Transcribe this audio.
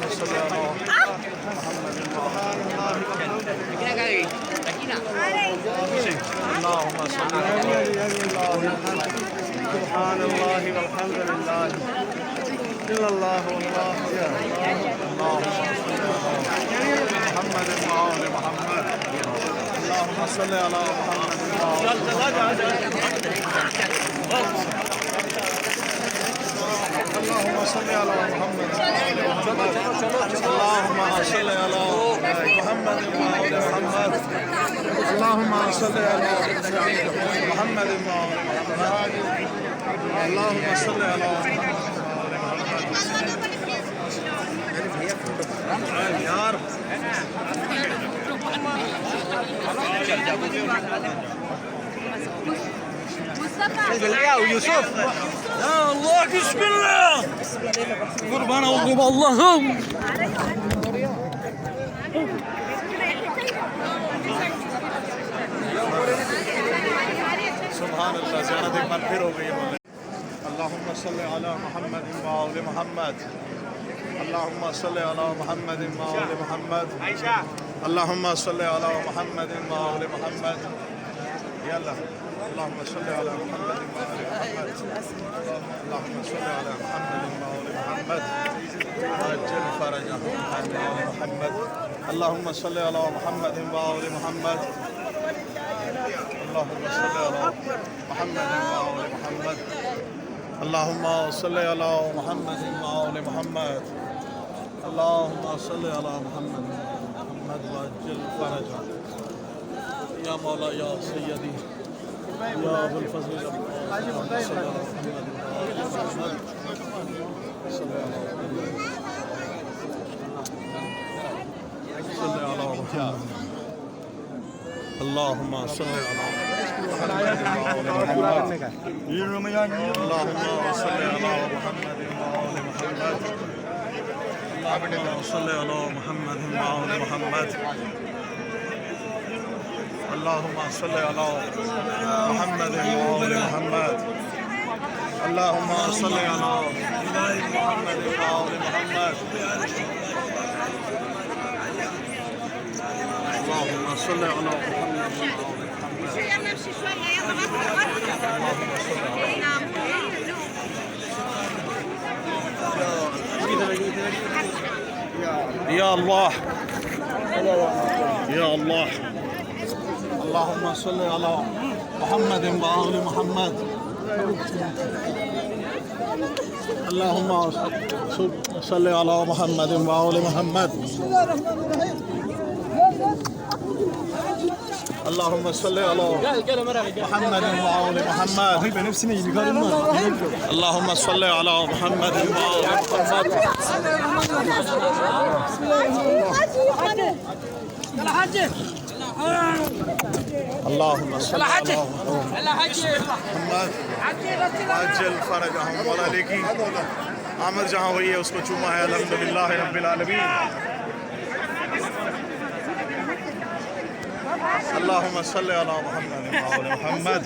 صل على محمد اللهم صل على سبحان الله والحمد لله إلا الله والله اللهم محمد وآل محمد اللهم صل على محمد اللهم صل على محمد اللهم صل على محمد وآل محمد اللهم صل على محمد وآل محمد اللهم صل على यार يوسف يا الله بسم الله قربان اولهم اللهم سبحان الله زيارة एक बार फिर हो गई اللهم صل على محمد وآل محمد اللهم صل على محمد وآل محمد اللهم صل على محمد وآل محمد يلا اللهم صل على محمد وآل محمد اللهم صل على محمد وآل محمد عجل فرجهم آل محمد اللهم صل على محمد وآل محمد اللهم صل على محمد وآل محمد اللهم صل على محمد وآل محمد اللهم صل على محمد وعجل فرجه يا مولا يا سيدي يا ابو الفضل اللهم صل على محمد وآل محمد صل على محمد اللهم صل على محمد اللهم صل على محمد وآل محمد اللهم صل على محمد وآل محمد اللهم صل على محمد وآل محمد اللهم صل على محمد وآل محمد اللهم صل على يا الله يا الله اللهم صل على محمد وآل محمد اللهم صل على محمد وآل محمد اللهم صل على محمد وآل محمد اللهم صل على محمد وآل محمد اللهم صل على محمد عجل فرجهم वाला लेकिन आमद जहाँ हुई है उसको चूमा है अल्हम्दुलिल्लाह रब्बिल आलमीन اللهم صل على محمد وآل محمد